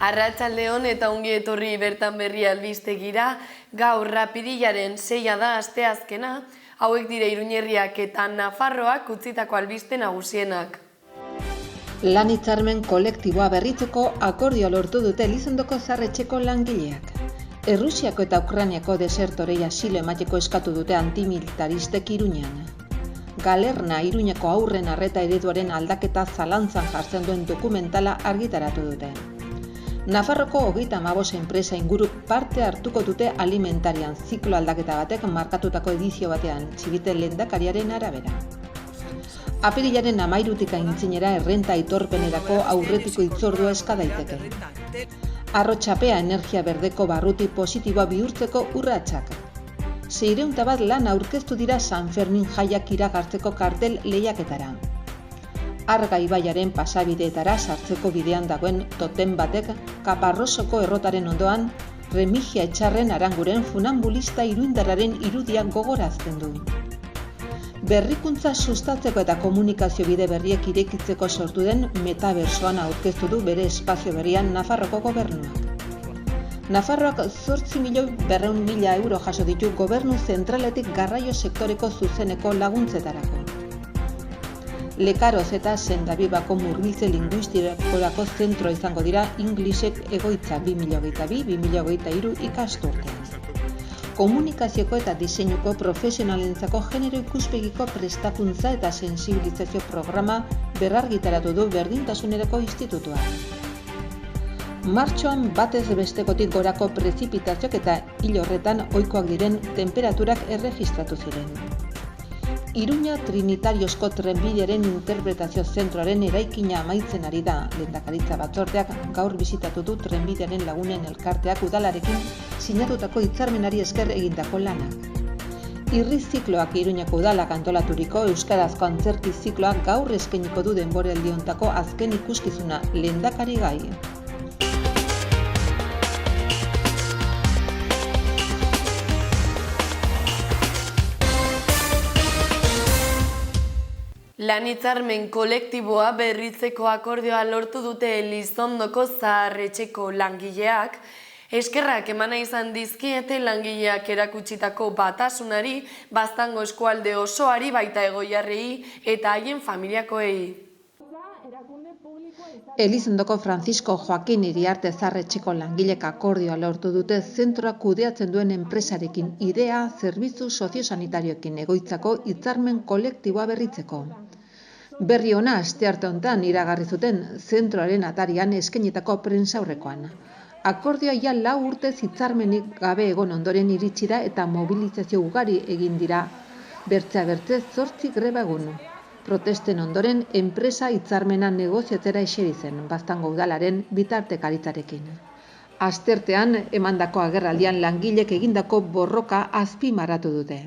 Arratsaldeon eta ongi etorri bertan berri albistegira, gaur Rapidillaren 6 da asteazkena, hauek dire Iruñerriak eta Nafarroak utzitako albiste nagusienak. Lan hitzarmen kolektiboa berritzeko akordioa lortu dute Elizondoko Zahar-Etxeko langileak. Errusiako eta Ukrainiako desertorei asilo emateko eskatu dute antimilitaristek Iruñan. Galerna Iruñako haurren arreta ereduaren aldaketa zalantzan jartzen duen dokumentala argitaratu dute. Nafarroko 35 enpresa inguruk parte hartuko dute alimentarian ziklo aldaketa batek markatutako edizio batean, Txibite lehendakariaren arabera. Apirilaren 13 aintzinera errenta aitorpenerako aurretiko hitzordua eska daiteke. Arrotxapea energia berdeko barruti positiboa bihurtzeko urratsak. 600 bat lan aurkeztu dira San Fermin jaiak iragartzeko kartel lehiaketara. Arga ibaiaren pasabideetara sartzeko bidean dagoen totem batek Kaparrosoko errotaren ondoan Remigia Etxarren Aranguren funambulista iruindarraren irudia gogorazten du. Berrikuntza sustatzeko eta komunikazio bide berriek irekitzeko sortu den metabersoan aurkeztu du bere espazio berrian Nafarroko gobernuak. Nafarroak 8.200.000 euro jaso ditu gobernu zentraletik garraio sektoreko zuzeneko laguntzetarako. Lekaroz eta Sendabibako murgiltze linguistikorako zentro izango dira Inglesek egoitza 2022-2023 ikasturtean. Komunikazioko eta diseinuko profesionalentzako genero ikuspegiko prestakuntza eta sensibilizazio programa berrargitaratu du Berdintasunerako Institutuak. Martxoan batez bestekotik gorako prezipitazioak eta hil horretan ohikoak diren tenperaturak erregistratu ziren. Iruña Trinitariozko trenbidearen interpretazio zentroaren eraikina amaitzen ari da. Lehendakaritza batzordeak gaur bisitatu du trenbidearen lagunen elkarteak udalarekin sinatutako hitzarmenari esker egindako lanak. Irri zikloak Iruñako udalak antolaturiko euskarazko antzerki zikloak gaur eskainiko du denboraldi hontako azken ikuskizuna, lehendakari gai. Lan hitzarmen kolektiboa berritzeko akordioa lortu dute Elizondoko Zahar-Etxeko langileak, eskerrak emana izan dizkiete langileak erakutsitako batasunari, Baztango eskualde osoari baita Egoiarrei eta haien familiakoei. Elizondoko Francisco Joaquin Iriarte Zahar-Etxeko langilek akordioa lortu dute zentroa kudeatzen duen enpresarekin idea zerbitzu soziosanitarioekin egoitzako hitzarmen kolektiboa berritzeko. Berri ona astearte honetan iragarri zuten zentroaren atarian eskainitako prentsaurrekoan. Akordioa ja 4 urtez hitzarmenik gabe egon ondoren iritsi da eta mobilizazio ugari egin dira. Bertzea bertze 8 greba egun. Protesten ondoren enpresa hitzarmena negoziatzera eseri zen Baztango udalaren bitartekaritzarekin. Asteartean emandako agerraldian langilek egindako borroka azpimarratu dute.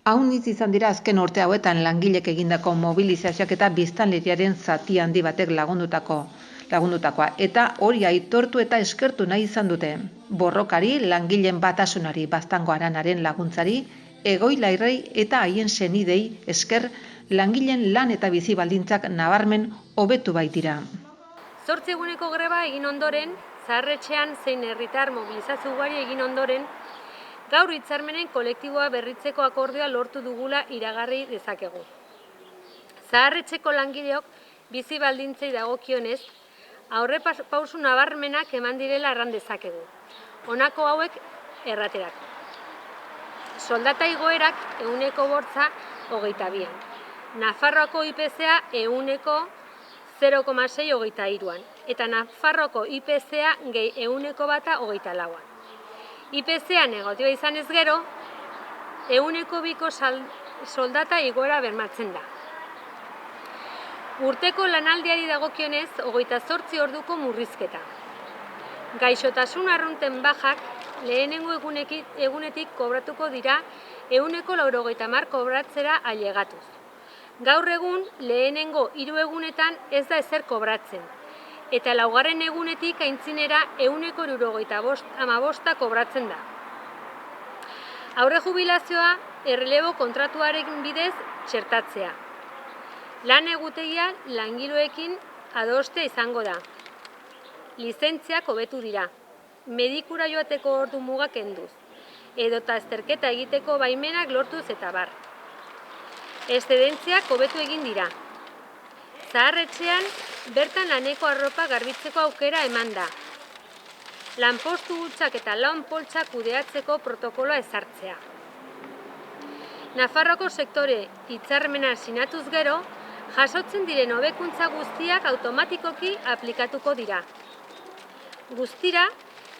Haunitz izan dira azken urte hauetan langilek egindako mobilizazioak eta biztanleriaren zati handi batek lagundutakoa eta hori aitortu eta eskertu nahi izan dute. Borrokari, langileen batasunari, Baztango Aranaren laguntzari, Egoilarrei eta haien senidei esker langileen lan eta bizi baldintzak nabarmen hobetu baitira. 8 eguneko greba egin ondoren, Zahar-Etxean zein herritar mobilizazio ugari egin ondoren, gaur hitzarmenen kolektiboa berritzeko akordioa lortu dugula iragarri dezakegu. Zahar-Etxeko langileok bizi baldintzei dagokionez, aurrepauso nabarmenak eman direla erran dezakegu. Honako hauek erraterako. Soldata igoerak 1,8%. Nafarroako IPCa 0,623an eta Nafarroako IPCa gehi 1,124an. IPCa negatiboa izan ez gero, 1,2ko soldata igoera bermatzen da. Urteko lanaldiari dagokionez 28 orduko murrizketa. Gaixotasun arrunten bajak lehenengo egunetik kobratuko dira 190 kobratzera ailegatuz. Gaur egun lehenengo 3 egunetan ez da ezer kobratzen, eta 4. egunetik aintzinera 195 kobratzen da. Aurre jubilazioa errelebo kontratuaren bidez txertatzea. Lan egutegia langileekin adostea izango da. lizentziak hobetu dira, medikura joateko ordu muga kenduz, edota azterketa egiteko baimenak lortuz eta bar. Eszedentziak hobetu egin dira. Zaharretxean bertan laneko arropa garbitzeko aukera eman da. Lanpostu hutsak eta lan poltsak kudeatzeko protokoloa ezartzea. Nafarroako sektore hitzarmena sinatuz gero, jasotzen diren hobekuntza guztiak automatikoki aplikatuko dira. Guztira,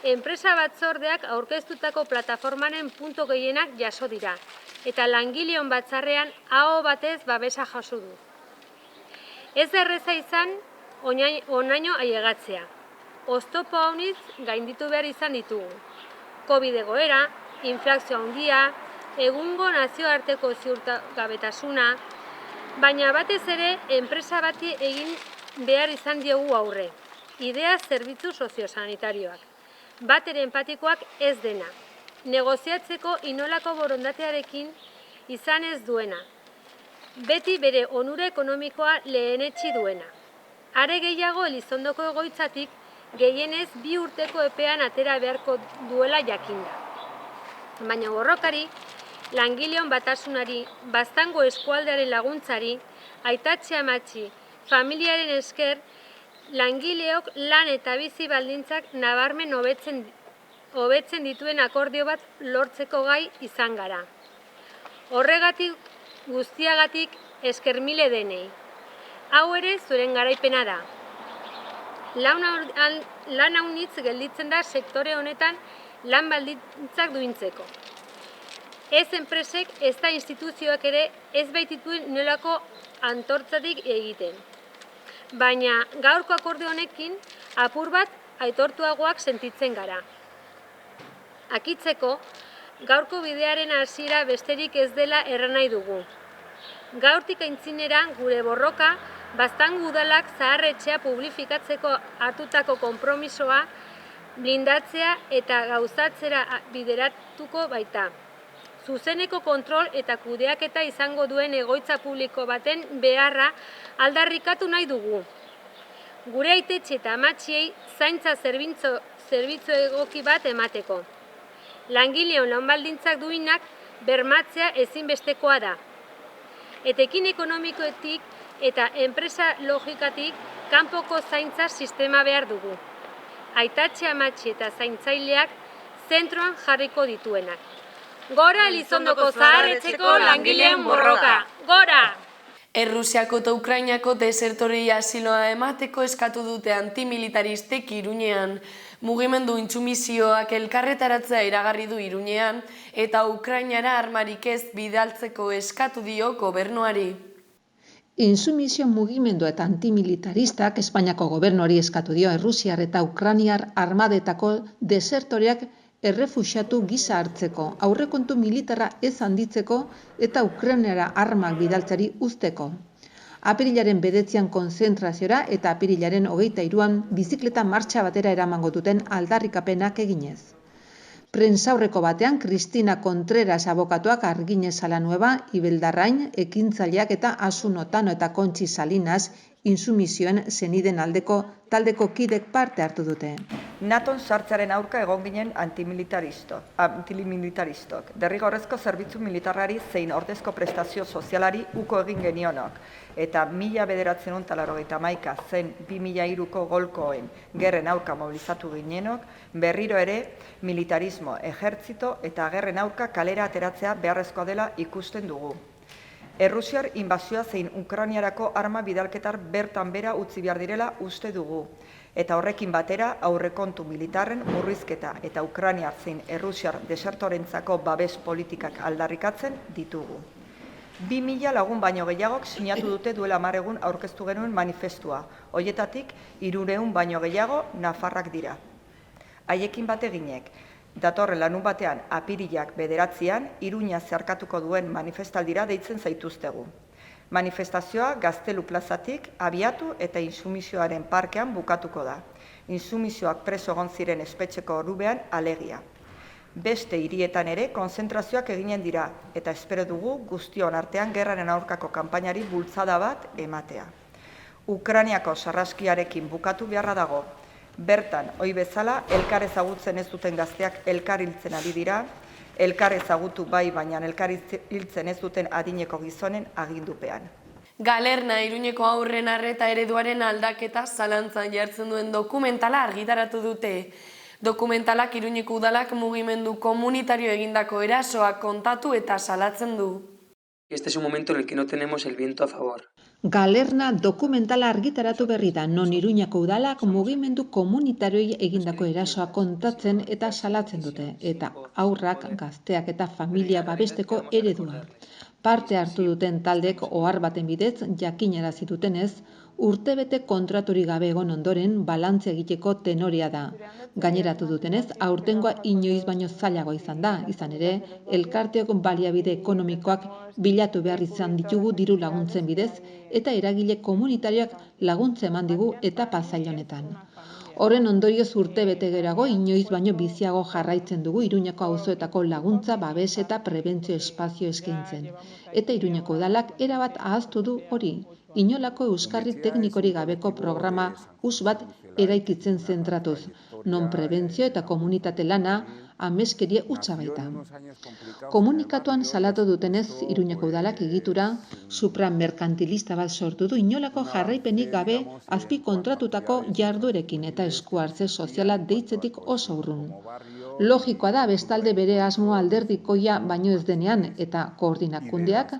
enpresa batzordeak aurkeztutako plataformaren puntu gehienak jaso dira, eta langileon batzarrean aho batez babesa jaso du. Ez da erreza izan honaino ailegatzea. Oztopo haunitz gainditu behar izan ditugu. Covid egoera, inflazio handia, egungo nazioarteko ziurtagabetasuna, baina batez ere enpresa bati egin behar izan diogu aurre. Idea zerbitzu soziosanitarioak. Batere empatikoak ez dena. Negoziatzeko inolako borondatearekin izan ez duena. Beti bere onura ekonomikoa lehenetsi duena. Are gehiago Elizondoko egoitzatik gehienez 2 urteko epean atera beharko duela jakinda. Baina borrokari, langileon batasunari, Baztango eskualdearen laguntzari, aitatxe amatxi, familiaren esker, langileok lan eta bizi baldintzak nabarmen hobetzen dituen akordio bat lortzeko gai izan gara. Horregatik guztiagatik esker mile denei. Hau ere zuren garaipena da. Lan haunitz gelditzen da sektore honetan lan baldintzak duintzeko. Ez enpresek, ez da instituzioak ere ez baitituen inolako antortzatik egiten. Baina gaurko akorde honekin apur bat aitortuagoak sentitzen gara. Akitzeko, gaurko bidearen hasiera besterik ez dela erran nahi dugu. Gaurtik aintzinera gure borroka Baztango udalak zaharretxea publifikatzeko hartutako konpromisoa blindatzea eta gauzatzera bideratuko baita. Zuzeneko kontrol eta kudeaketa izango duen egoitza publiko baten beharra aldarrikatu nahi dugu. Gure aitetxe eta amatxiei zaintza zerbitzu egoki bat emateko. Langileon lan baldintzak duinak bermatzea ezinbestekoa da. Etekin ekonomikoetik eta enpresa logikatik kanpoko zaintza sistema behar dugu. Aitatxe amatxi eta zaintzaileak zentroan jarriko dituenak. Gora Elizondoko zaharretxeko langileen borroka! Gora! Errusiako eta Ukrainako desertorei asiloa emateko eskatu dute antimilitaristek Iruñean. Mugimendu intsumizioak elkarretaratzea iragarri du Iruñean eta Ukrainara armarik ez bidaltzeko eskatu dio gobernuari. Insumizio mugimendu eta antimilitaristak Espainiako gobernuari eskatu dio Errusiar eta Ukrainiar armadetako desertoreak errefuxiatu gisa hartzeko, aurrekontu militarra ez handitzeko eta Ukrainara armak bidaltzari uzteko. Apirilaren 9an konzentraziora eta apirilaren 23an bizikleta martxa batera eramango duten aldarrikapenak eginez. Prentsaurreko batean Cristina Contreras abokatuak Arginez Salanueva, Ibeldarrain, ekintzaileak eta Asun Otano eta Kontxi Salinas insumizioen zeniden aldeko taldeko kidek parte hartu dute. NATOn sartzearen aurka egon ginen antimilitaristok. Derrigorrezko zerbitzu militarrari zein ordezko prestazio sozialari uko egin genionok. Eta 1991 zen 2003ko golkoen gerren aurka mobilizatu ginenok, berriro ere militarismo, ejertzito eta gerren aurka kalera ateratzea beharrezkoa dela ikusten dugu. Errusiar inbazioa zein Ukrainiarako arma bidalketar bertan bera utzi behar direla uste dugu. Eta horrekin batera aurrekontu militarren murrizketa eta Ukrainiar zein Errusiar desertorentzako babes politikak aldarrikatzen ditugu. 2000 lagun baino gehiagok sinatu dute duela 10 egun aurkeztu genuen manifestua. Hoietatik 300 baino gehiago nafarrak dira. Haiekin bat eginek, datorren larun batean apirilak 9an Iruña zeharkatuko duen manifestaldira deitzen zaituztegu. Manifestazioa Gaztelu plazatik abiatu eta insumizioaren parkean bukatuko da. Insumizioak preso egon ziren espetxeko orubean alegia. Beste hirietan ere konzentrazioak eginen dira eta espero dugu guztion artean gerraren aurkako kanpainari bultzada bat ematea. Ukrainiako sarraskiarekin bukatu beharra dago. Bertan, ohi bezala, elkar ezagutzen ez duten gazteak elkar hiltzen ari dira, elkar ezagutu bai, baina elkar hiltzen ez duten adineko gizonen agindupean. Galerna Iruñeko haurren arreta ereduaren aldaketa zalantzan jartzen duen dokumentala argitaratu dute. Dokumentalak Iruñeko udalak mugimendu komunitario egindako erasoak kontatu eta salatzen du. Este es un momento en el que no tenemos el viento a favor. Galerna dokumentala argitaratu berri da, non Iruñako udalak mugimendu komunitarioei egindako erasoa kontatzen eta salatzen dute, eta haurrak, gazteak eta familia babesteko eredua. Parte hartu duten taldek ohar baten bidez jakinarazi dutenez, urtebete kontraturik gabe egon ondoren balantzea egiteko tenorea da. Gaineratu dutenez, aurtengoa inoiz baino zailagoa izan da, izan ere, elkarteok baliabide ekonomikoak bilatu behar izan ditugu diru laguntzen bidez, eta eragile komunitarioak laguntza eman digu etapa zail honetan. Horren ondorioz urtebete gerago inoiz baino biziago jarraitzen dugu Iruñako auzoetako laguntza, babes eta prebentzio espazio eskaintzen. Eta Iruñako udalak erabat ahaztu du hori. Inolako euskarri teknikori gabeko programa bat eraikitzen zentratuz, non prebentzio eta komunitate lana ameskeria hutsa baita. Komunikatuan salatu dutenez, Iruñeko udalak egitura supramerkantilista bat sortu du inolako jarraipenik gabe azpi kontratutako jarduerekin eta eskuhartze soziala deitzetik oso urrun. Logikoa da bestalde bere asmoa alderdikoia baino ez denean eta koordinakundeak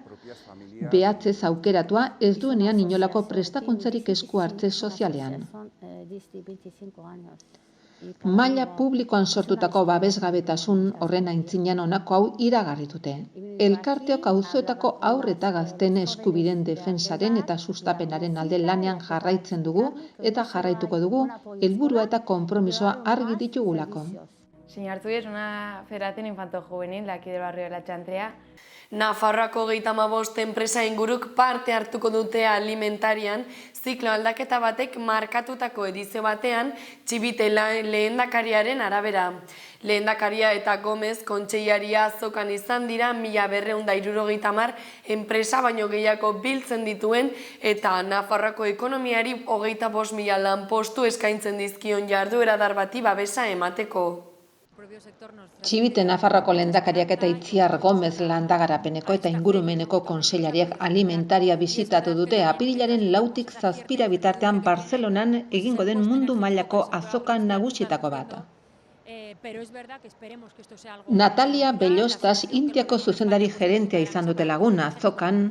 behatzez aukeratua ez duenean inolako prestakuntzarik eskuhartze sozialean. Maila publikoan sortutako babesgabetasun horren aintzinean honako hau iragarri dute. Elkarteok auzoetako haur eta gazteen eskubideen defensaren eta sustapenaren alde lanean jarraitzen dugu eta jarraituko dugu helburua eta konpromisoa argi ditugulako. Señor Arturi es una federación infanto-juvenil de aquí del barrio de la Chantrea. Nafarroako 35 enpresa inguruk parte hartuko dute alimentarian, ziklo aldaketa batek markatutako edizio batean, Txibite lehendakariaren arabera. Lehendakaria eta Gomez kontseilaria azokan izan dira 1270 enpresa baino gehiago biltzen dituen eta Nafarroako ekonomiari 25.000 lanpostu eskaintzen dizkion jarduera dar bati babesa emateko. Txibite Nafarroako lehendakariak eta Itziar Gomez landagarapeneko eta ingurumeneko kontseilariak alimentaria bisitatu dute apirilaren 4tik 7 bitartean Barcelonan egingo den mundu mailako azoka nagusietako bat. Natalia Bellostas Intiako zuzendari gerentea izan dute lagun azokan,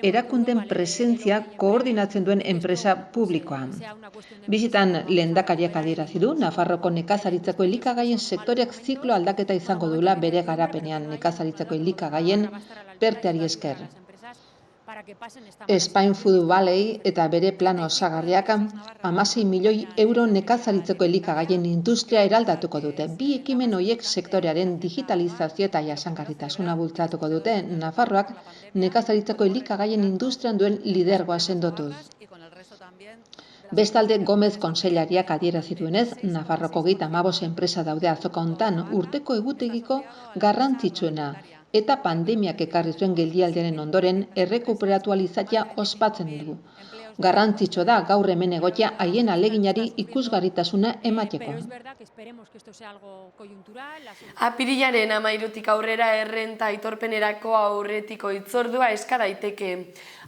erakunden presentzia koordinatzen duen enpresa publikoan. Bizitan lehendakariak adierazi du Nafarroko nekazaritzako elikagaien sektoreak ziklo aldaketa izango duela bere garapenean nekazaritzako elikagaien perteari esker. Spain Food Valley eta bere plano osagarriak 16 milioi euro nekazaritzeko elikagaien industria eraldatuko dute. Bi ekimen horiek sektorearen digitalizazio eta jasangarritasuna bultzatuko dute Nafarroak nekazaritzako elikagaien industrian duen lidergoa sendotuz. Bestalde Gomez kontseilariak adierazi duenez, Nafarroko 35 enpresa daude azoka hontan urteko egutegiko garrantzitsuena eta pandemiak ekarri zuen geldialdiaren ondoren errekuperatu ahal izatea ospatzen dugu. Garrantzitsua da gaur hemen egotea haien aleginari ikusgarritasuna emateko. Apirilaren 13tik aurrera errenta aitorpenerako aurretiko hitzordua eska daiteke.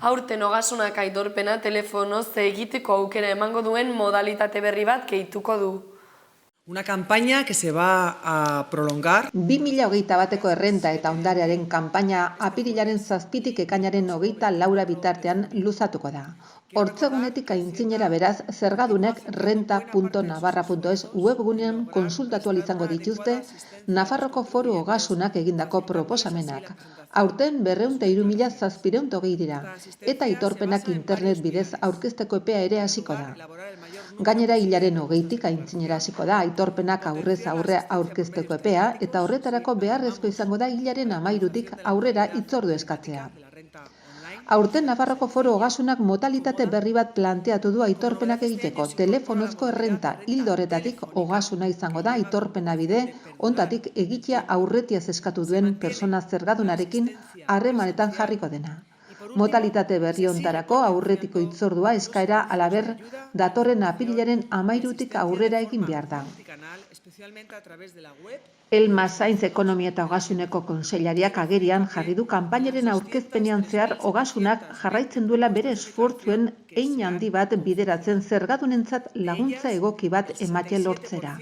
Aurten ogasunak aitorpena telefonoz egiteko aukera emango duen modalitate berri bat gehituko du. Una campaña que se va a prolongar. 2021eko errenta eta ondarearen kanpaina apirilaren 7tik ekainaren 24 bitartean luzatuko da. Hortzegunetik aintzinera beraz, zergadunek renta.navarra.es webgunean konsultatu ahal izango dituzte Nafarroko Foru Ogasunak egindako proposamenak. Aurten 203.720 dira, eta aitorpenak internet bidez aurkezteko epea ere hasiko da. Gainera hilaren 20tik aintzinera hasiko da aitorpenak aurrez aurre aurkezteko epea eta horretarako beharrezko izango da hilaren 13tik aurrera hitzordu eskatzea. Aurten Nafarroko Foru Ogasunak modalitate berri bat planteatu du aitorpenak egiteko. Telefonozko errenta ildo horretatik ogasuna izango da aitorpena bide, ontatik egitea aurretiaz eskatu duen persona zergadunarekin harremanetan jarriko dena. Modalitate berri hontarako aurretiko hitzordua eskaera halaber datorren apirilaren 13tik aurrera egin behar da. Elma Sainz Ekonomia eta Ogasuneko Kontseilariak agerian jarri du kanpainaren aurkezpenean zehar ogasunak jarraitzen duela bere esfortzuen hein handi bat bideratzen zergadunentzat laguntza egoki bat ematea lortzera.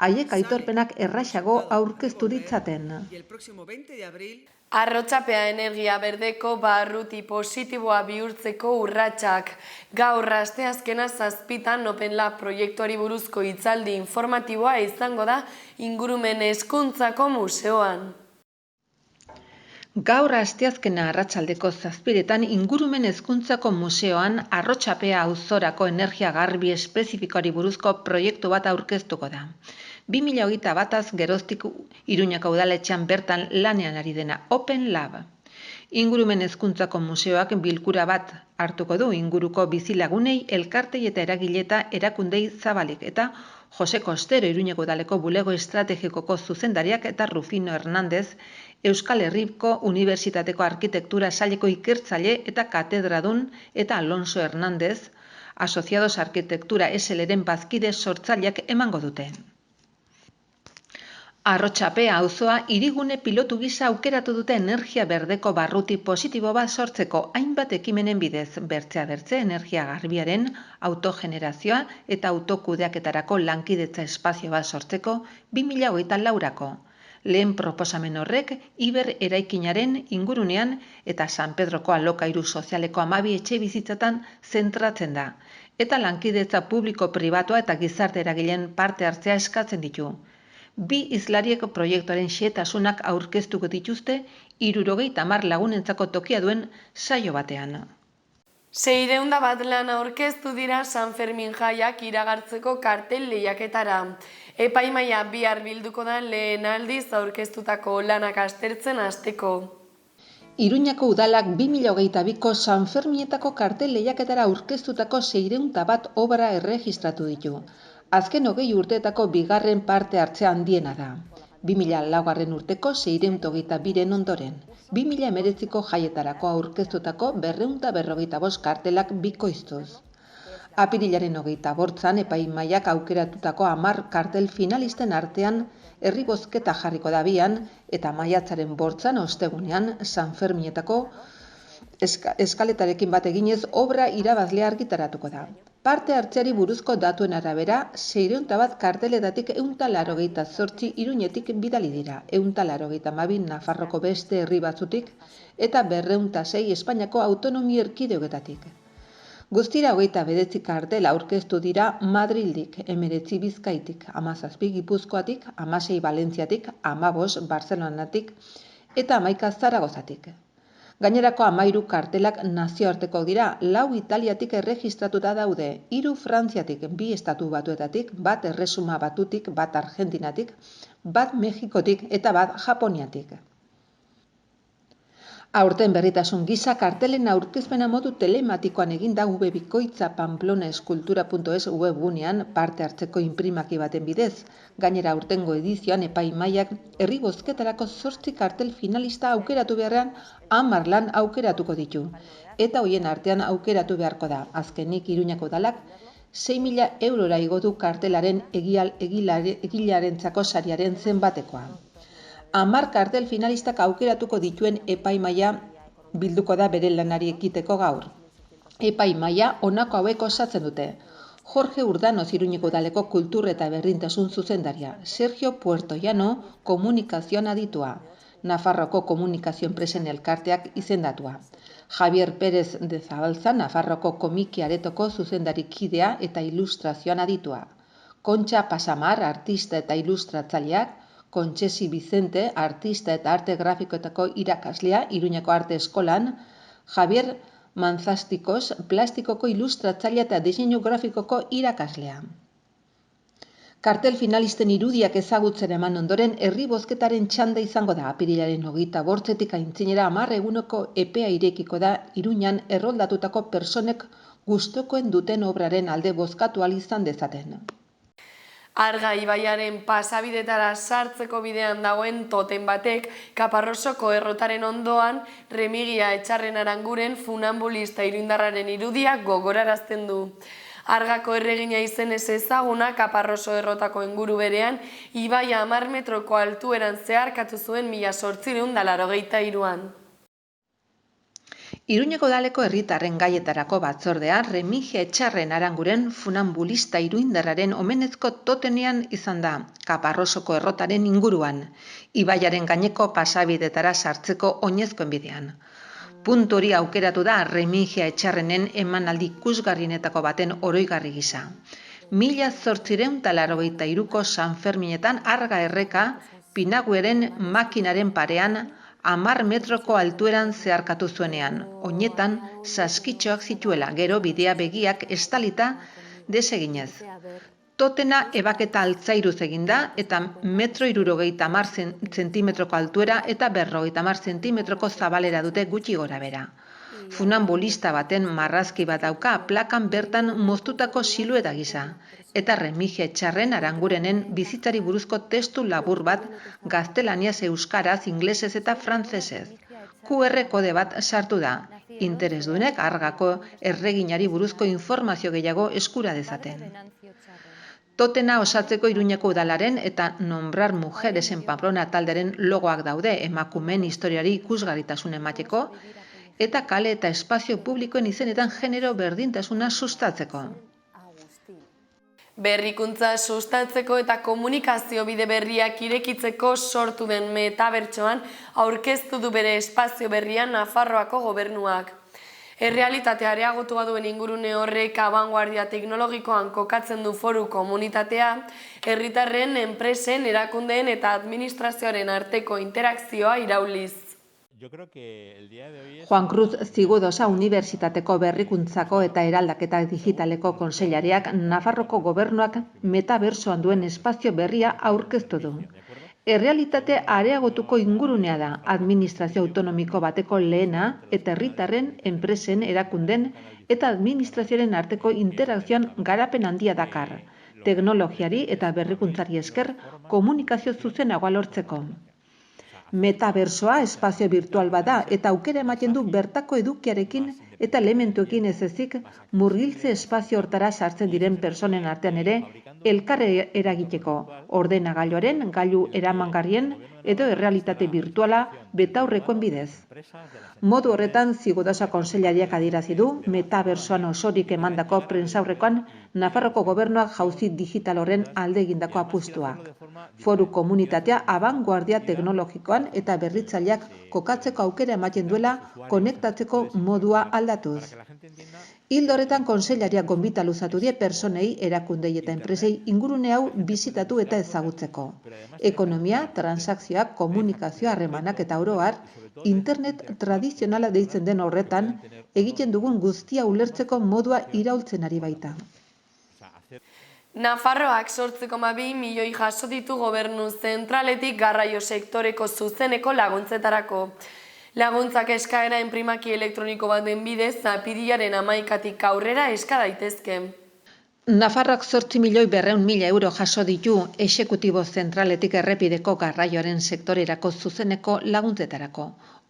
Haiek aitorpenak erraxago aurkeztu ditzaten. Arrotzapea energia berdeko barruti positiboa bihurtzeko urratsak. Gaur asteazkena 7 Open Lab proiektuari buruzko hitzaldi informatiboa izango da Ingurumen Hezkuntzako Museoan. Gaur asteazkena arratsaldeko 7etan Ingurumen Hezkuntzako Museoan Arrotzapea auzorako energia garbi espezifikoari buruzko proiektu bat aurkeztuko da. 2021az geroztik Iruñako udaletxean bertan lanean ari dena Open Lab. Ingurumen Hezkuntzako Museoak bilkura bat hartuko du inguruko bizilagunei, elkartei eta eragile eta erakundei zabalik eta Jose Costero Iruñeko udaleko bulego estrategikoko zuzendariak eta Rufino Hernández Euskal Herriko Unibertsitateko Arkitektura saileko ikertzaile eta katedradun eta Alonso Hernández Asociados Arkitektura SLren bazkide sortzaileak emango dute. Arrotzapea auzoa hirigune pilotu gisa aukeratu dute energia berdeko barruti positibo bat sortzeko hainbat ekimenen bidez, bertze energia garbiaren autogenerazioa eta autokudeaketarako lankidetza espazio bat sortzeko 2024ako. Lehen proposamen horrek Iber eraikinaren ingurunean eta San Pedroko alokairu sozialeko 12 etxe bizitzatan zentratzen da, eta lankidetza publiko-pribatua eta gizarte eragileen parte hartzea eskatzen ditu. 2 hizlariek proiektuaren xehetasunak aurkeztuko dituzte 70 lagunentzako tokia duen saio batean. 601 lan aurkeztu dira San Fermin jaiak iragartzeko kartel lehiaketara. Epaimaia bihar bilduko da lehen aldiz aurkeztutako lanak aztertzen hasteko. Iruñako udalak 2022ko San Ferminetako kartel lehiaketara aurkeztutako 601 obra erregistratu ditu. Azken 20 urteetako bigarren parte hartze handiena da. 2004 urteko 622 ondoren. 2019ko jaietarako aurkeztutako 245 kartelak bikoiztuz. Apirilaren 28an epaimaiak aukeratutako 10 kartel finalisten artean herri bozketa jarriko da bian eta maiatzaren 8an ostegunean San Ferminetako eskaletarekin bat eginez obra irabazlea argitaratuko da. Parte hartzeari buruzko datuen arabera, 601 karteletatik 188 Iruñetik bidali dira, 182 Nafarroko beste herri batzutik eta 206 Espainiako autonomia erkidegoetatik. Guztira 29 kartel aurkeztu dira Madrildik, 19 Bizkaitik, 17 Gipuzkoatik, 16 Valentziatik, 15 Barcelonatik eta 11 Zaragozatik. Gainerako 13 kartelak nazioarteko dira, 4 Italiatik erregistratuta daude, 3 Frantziatik, 2 Estatu Batuetatik, 1 Erresuma Batutik, 1 Argentinatik, 1 Mexikotik eta 1 Japoniatik. Aurten berritasun gisa kartelen aurkezpena modu telematikoan eginda webikoitza pamplonaeskultura.es webgunean parte hartzeko inprimaki baten bidez. Gainera aurtengo edizioan epaimaiak herri bozketarako 8 kartel finalista aukeratu beharrean 10 lan aukeratuko ditu. Eta hoien artean aukeratu beharko da. Azkenik Iruñako udalak 6.000 eurora igo du kartelaren egilearentzako sariaren zenbatekoa. 10 kartel finalistak aukeratuko dituen epaimaia bilduko da bere lanari ekiteko gaur. Epaimaia honako hauek osatzen dute. Jorge Urdanoz Iruñeko udaleko kultur eta berdintasun zuzendaria. Sergio Puertollano komunikazioan aditua. Nafarroko komunikazio enpresen elkarteak izendatua. Javier Pérez de Zabalza Nafarroko komiki aretoko zuzendari kidea eta ilustrazioan aditua. Kontxa Pasamar artista eta ilustratzaileak, Kontxesi Vicente, artista eta arte grafikoetako irakaslea Iruñako Arte Eskolan, Javier Manzastikos, plastikoko ilustratzailea eta diseinu grafikoko irakaslea. Kartel finalisten irudiak ezagutzen eman ondoren herri bozketaren txanda izango da. Apirilaren 28tik aintzinera 10 eguneko epea irekiko da Iruñan erroldatutako personek gustokoen duten obraren alde bozkatu ahal izan dezaten. Arga ibaiaren pasabidetara sartzeko bidean dagoen toten batek Kaparrosoko errotaren ondoan Remigia Etxarren Aranguren funambulista iruindarraren irudia gogorarazten du. Argako erregina izenez ezaguna Kaparroso errotako inguru berean ibaia 10 metroko altueran zeharkatu zuen 1883an. Iruñeko udaleko herritarren gaietarako batzordea Remigia Etxarren Aranguren funambulista iruindarraren omenezko totenean izan da, Kaparrosoko errotaren inguruan, ibaiaren gaineko pasabidetara sartzeko oinezkoen bidean. Puntu hori aukeratu da Remigia Etxarrenen emanaldi ikusgarrienetako baten oroigarri gisa. 1883ko San Ferminetan Arga erreka Pinagueren makinaren parean 10 metroko altueran zeharkatu zuenean, oinetan saskitxoak zituela, gero bidea begiak estalita deseginez. Totena ebaketa altzairuz eginda eta 1,70 zentimetroko altuera eta 50 zentimetroko zabalera dute gutxi gorabehera. Funambulista baten marrazki bat dauka plakan bertan moztutako silueta gisa, eta Remigia Etxarren Arangurenen bizitzari buruzko testu labur bat gaztelaniaz, euskaraz, inglesez eta frantsesez. QR kode bat sartu da, interesdunek Argako erreginari buruzko informazio gehiago eskura dezaten. Totena osatzeko Iruñeko udalaren eta Nombrar Mujeresen Pamplona talderen logoak daude emakumeen historiari ikusgarritasun emateko eta kale eta espazio publikoen izenetan genero berdintasuna sustatzeko. Berrikuntza sustatzeko eta komunikazio bide berriak irekitzeko sortu den metabertsoan aurkeztu du bere espazio berrian Nafarroako gobernuak. Errealitatea areagotua duen ingurune horrek abanguardia teknologikoan kokatzen du foru komunitatea, herritarren, enpresen, erakundeen eta administrazioaren arteko interakzioa irauliz. Juan Cruz Zigudosa Unibertsitateko Berrikuntzako eta Eraldaketa Digitaleko Kontseilariak Nafarroko gobernuak metabersoan duen espazio berria aurkeztu du. Errealitate areagotuko ingurunea da, administrazio autonomiko bateko lehena eta herritarren, enpresen, erakunden eta administrazioaren arteko interakzioan garapen handia dakar, teknologiari eta berrikuntzari esker komunikazio zuzenagoa lortzeko. Metabersoa espazio virtual bada eta aukera ematen du bertako edukiarekin eta elementuekin ez ezik murgiltze espazio hortara sartzen diren pertsonen artean ere elkar eragiteko, ordenagailuaren, gailu eramangarrien edo errealitate virtuala betaurrekoen bidez. Modu horretan Zigudosa kontseilariak adierazi du metabersoan osorik emandako prentsaurrekoan Nafarroko gobernuak jauzi digital horren alde egindako apustuak. Foru komunitatea abanguardia teknologikoan eta berritzaileak kokatzeko aukera ematen duela konektatzeko modua aldatuz. Ildo horretan kontseilariak gonbita luzatu die pertsonei, erakundei eta enpresei ingurune hau bisitatu eta ezagutzeko. Ekonomia, transakzioak, komunikazioa, harremanak eta oro har, internet tradizionala deitzen den horretan egiten dugun guztia ulertzeko modua iraultzen ari baita. Nafarroak 8,2 milioi jaso ditu gobernu zentraletik garraio sektoreko zuzeneko laguntzetarako. Laguntzak eskaera enprimaki elektroniko baten bidez apirilaren 11tik aurrera eska daitezke. Nafarroak 8.200.000 euro jaso ditu exekutibo zentraletik errepideko garraioaren sektorerako zuzeneko laguntzetarako.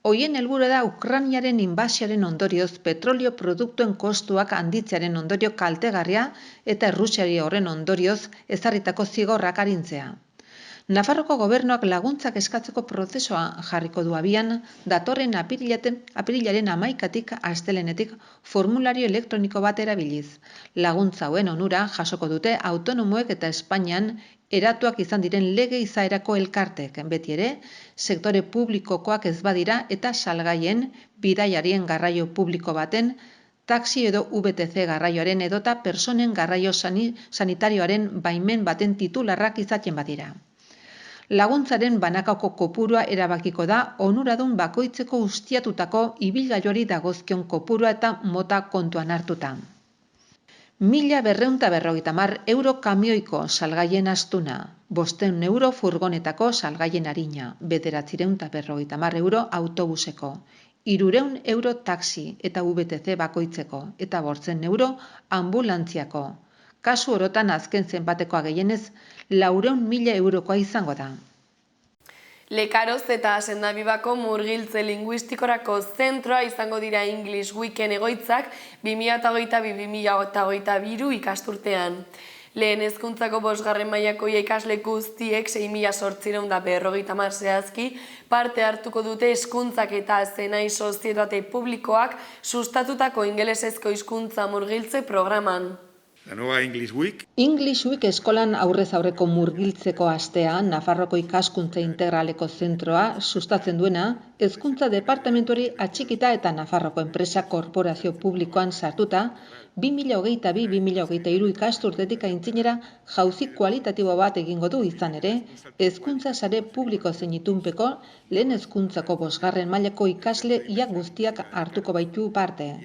Hoien helburua da Ukrainaren inbasioaren ondorioz petrolio produktuen kostuak handitzearen ondorio kaltegarria eta Errusiari horren ondorioz ezarritako zigorrak arintzea. Nafarroko gobernuak laguntzak eskatzeko prozesua jarriko du abian, datorren apirilaren 11tik astelehenetik formulario elektroniko bat erabiliz. Laguntza hauen onura jasoko dute autonomoek eta Espainian eratuak izan diren lege izaerako elkartek, beti ere, sektore publikokoak ez badira eta salgaien, bidaiarien garraio publiko baten, taxi edo VTC garraioaren edota personen garraio sanitarioaren baimen baten titularrak izaten badira. Laguntzaren banakako kopurua erabakiko da onuradun bakoitzeko ustiatutako ibilgailuari dagozkion kopurua eta mota kontuan hartuta. 1.250 euro kamioiko salgaien astuna, 500 euro furgonetako salgaien arina, 950 euro autobuseko, 300 euro taxi eta VTC bakoitzeko, eta 500 euro ambulantziako. Kasu orotan azken zenbatekoa gehienez 400.000 eurokoa izango da. Lekaroz eta Sendabibako murgiltze linguistikorako zentroa izango dira English Weeken egoitzak 2022-2023 ikasturtean. Lehen hezkuntzako 5. mailako ikasle guztiek 6.850 zehazki parte hartuko dute hezkuntzak eta zenai sozietate publikoak sustatutako ingelesezko hizkuntza murgiltze programan. La nueva English Week. English Week eskolan aurrez aurreko murgiltzeko astea Nafarroko ikaskuntza integraleko zentroa sustatzen duena, hezkuntza departamentuari atxikita eta Nafarroko enpresa korporazio publikoan sartuta, 2022-2023 ikasturtetik aintzinera jauzi kualitatibo bat egingo du izan ere, hezkuntza sare publiko zein itunpeko lehen hezkuntzako 5. mailako ikasle ia guztiak hartuko baitu parte.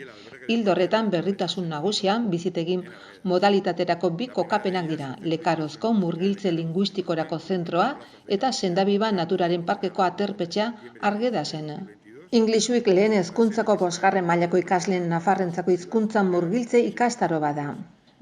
Ildo horretan berritasun nagusia bizitegin modalitaterako 2 kokapenak dira, Lekarozko murgiltze linguistikorako zentroa eta Sendabiba naturaren parkeko aterpetxea Argedasen. English Week lehen hezkuntzako 5. mailako ikasleen nafarrentzako hizkuntza murgiltze ikastaro bada.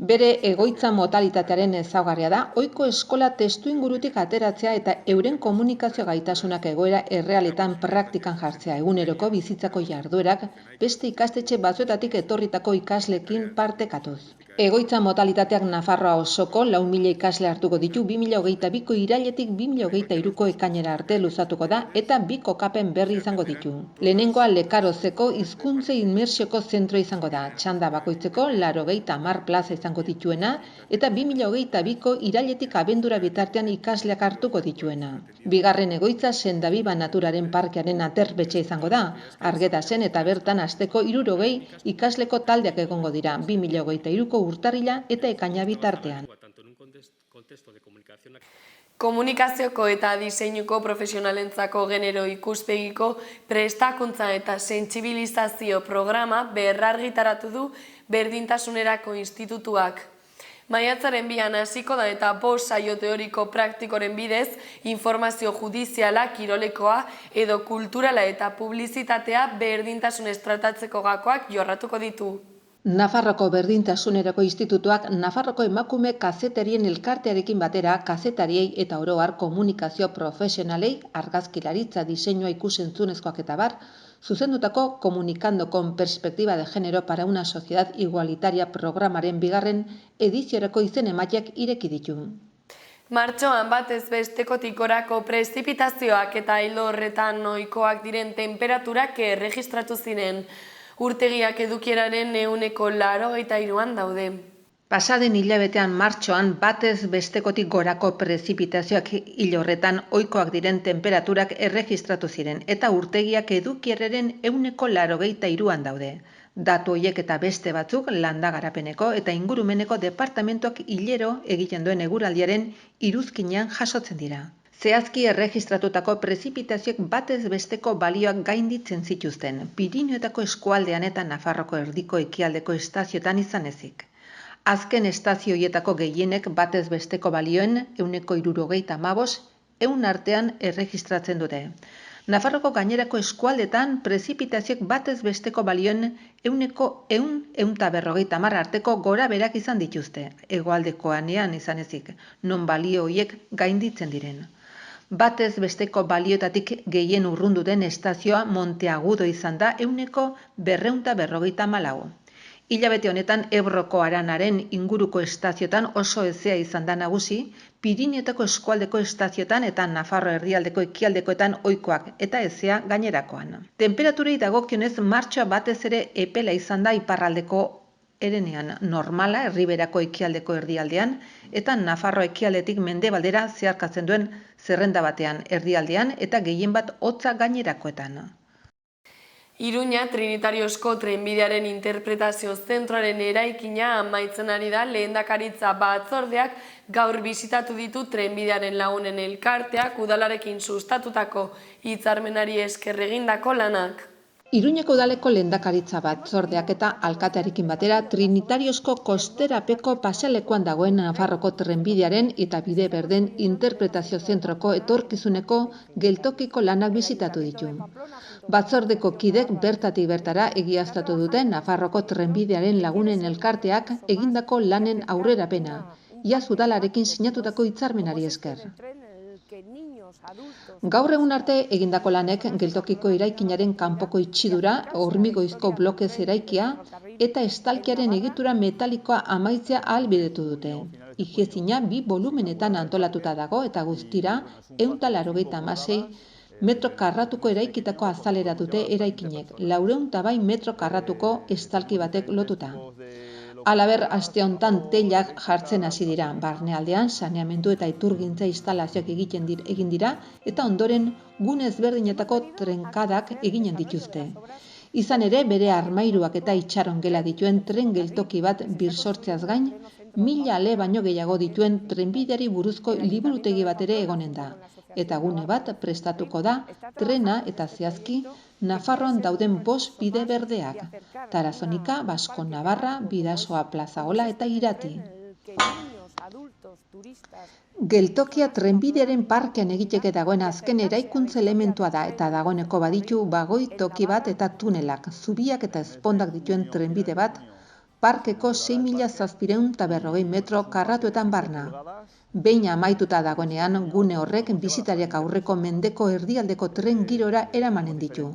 Bere egoitza modalitatearen ezaugarria da, ohiko eskola testuingurutik ateratzea eta euren komunikazio gaitasunak egoera errealetan praktikan jartzea, eguneroko bizitzako jarduerak beste ikastetxe batzuetatik etorritako ikasleekin partekatuz. Egoitza modalitateak Nafarroa osoko 4.000 ikasle hartuko ditu 2022ko irailetik 2023ko ekainera arte luzatuko da eta 2 kokapen berri izango ditu. Lehenengoa Lekarozeko hizkuntza immersioko zentroa izango da, txanda bakoitzeko 80 plaza izango dituena eta 2022ko irailetik abendura bitartean ikasleak hartuko dituena. Bigarren egoitza Sendabiba naturaren parkearen aterpetxe izango da, Argedasen eta bertan asteko 60 ikasleko taldeak egongo dira 2023ko urtarrila eta ekaina bitartean. Komunikazioko eta diseinuko profesionalentzako genero ikuspegiko prestakuntza eta sentsibilizazio programa berrargitaratu du Berdintasunerako Institutuak. Maiatzaren 2 hasiko da eta 5 saio teoriko praktikoren bidez informazio judiziala, kirolekoa edo kulturala eta publizitatea berdintasunez tratatzeko gakoak jorratuko ditu. Nafarroko Berdintasunerako Institutuak Nafarroko emakume kazetarien elkartearekin batera kazetariei eta oro har komunikazio profesionalei argazkilaritza, diseinua ikusentzunezkoak eta bar, zuzendutako Comunicando con perspectiva de género para una sociedad igualitaria programaren 2. ediziorako izen emateak ireki ditu. Martxoan batez bestekotik gorako prezipitazioak eta ildo horretan ohikoak diren temperaturak erregistratu ziren. Urtegiak edukieraren 83an daude. Pasaden hilabetean martxoan batez bestekotik gorako prezipitazioak hil horretan ohikoak diren temperaturak erregistratu ziren eta urtegiak edukieraren 83an daude. Datu horiek eta beste batzuk landa garapeneko eta ingurumeneko departamentuak hilero egiten duen eguraldiaren iruzkinean jasotzen dira. Zehazki erregistratutako prezipitazioek batez besteko balioak gainditzen zituzten, Pirinioetako eskualdean eta Nafarroko erdiko ekialdeko estazioetan izan ezik. Azken estazioietako gehienek batez besteko balioen 175 ehun artean erregistratzen dute. Nafarroko gainerako eskualdetan prezipitazioek batez besteko balioen 100-150 arteko gora berak izan dituzte, hegoaldekoanean izan ezik, non balio horiek gainditzen diren. Batez besteko balioetatik gehien urrundu den estazioa Monteagudo izan da 254. Hilabete honetan Ebroko Aranaren inguruko estazioetan oso hezea izan da nagusi, Pirinioetako eskualdeko estazioetan eta Nafarro herrialdeko ekialdekoetan ohikoak eta hezea gainerakoan. Temperaturei dagokionez martxoa batez ere epela izan da iparraldeko herenean, normala herriberako ekialdeko erdialdean eta Nafarro ekialdetik mendebaldera zeharkatzen duen zerrenda batean erdialdean eta gehienbat hotza gainerakoetan. Iruña Trinitariozko trenbidearen interpretazio zentroaren eraikina amaitzen ari da lehendakaritza batzordeak gaur bisitatu ditu trenbidearen lagunen elkarteak udalarekin sustatutako hitzarmenari esker egindako lanak. Iruñeko udaleko lehendakaritza batzordeak eta alkatearekin batera Trinitariozko kosterapeko pasealekuan dagoen Nafarroko trenbidearen eta bide berden interpretazio zentroko etorkizuneko geltokiko lanak bisitatu ditu. Batzordeko kidek bertatik bertara egiaztatu dute Nafarroko trenbidearen lagunen elkarteak egindako lanen aurrerapena, iaz udalarekin sinatutako hitzarmenari esker. Gaur egun arte egindako lanek geltokiko eraikinaren kanpoko itxidura, hormigoizko blokez eraikia eta estalkiaren egitura metalikoa amaitzea ahalbidetu dute. Ihiezina 2 volumenetan antolatuta dago eta guztira 186 metro karratuko eraikitako azalera dute eraikinek, 400 metro karratuko estalki batek lotuta. Halaber, aste hontan teilak jartzen hasi dira, barnealdean saneamendu eta iturgintza instalazioak egin dira eta ondoren gune ezberdinetako trenkadak eginen dituzte. Izan ere, bere armairuak eta itxaron gela dituen tren geltoki bat birsortzeaz gain, 1000 ale baino gehiago dituen trenbideari buruzko liburutegi bat ere egonen da. Eta gune bat prestatuko da trena eta zehazki Nafarroan dauden 5 bide berdeak, Tarazonika, Basko Navarra, Bidasoa Plazaola eta Irati. Geltokia trenbidearen parkean egiteke dagoen azken eraikuntza elementua da eta dagoeneko baditu bagoi toki bat eta tunelak, zubiak eta ezpondak dituen trenbide bat, parkeko 6.740 metro karratuetan barna. Behin amaituta dagoenean, gune horrek bisitariak aurreko mendeko erdialdeko tren girora eramanen ditu.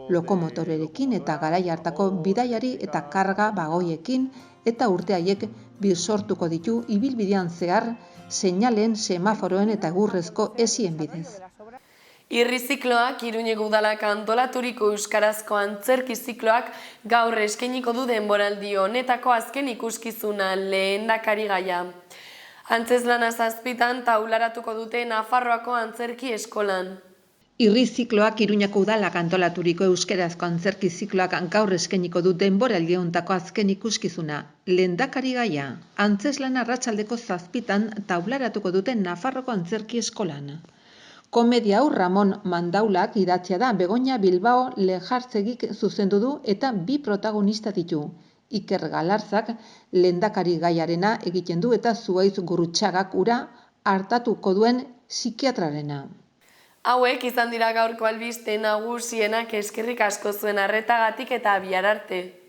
Lokomotorerekin eta garai hartako bidaiari eta karga bagoiekin eta urte haiek birsortuko ditu ibilbidean zehar, seinalen, semaforoen eta egurrezko esien bidez. Irrizikloak Iruñeko udalak antolaturiko euskarazko antzerki zikloak gaur eskainiko du denboraldi honetako azken ikuskizuna lehendakari gaia. Antzezlana 7 taularatuko dute Nafarroako antzerki eskolan. Irrizikloak Iruñeko udalak antolaturiko euskarazko antzerki zikloak gaur eskainiko du denboraldi honetako azken ikuskizuna lehendakari gaia. Antzezlana arratsaldeko 7 taularatuko dute Nafarroko antzerki eskolan. Komedia hau Ramon Mandaulak idatzia da, Begoña Bilbao Lejartzegik zuzendu du eta 2 protagonista ditu. Iker Galarzak lehendakari gaiarena egiten du eta Zuhaitz Gurrutxagak ura hartatuko duen psikiatrarena. Hauek izan dira gaurko albiste nagusienak, eskerrik asko zuen arretagatik eta bihar arte.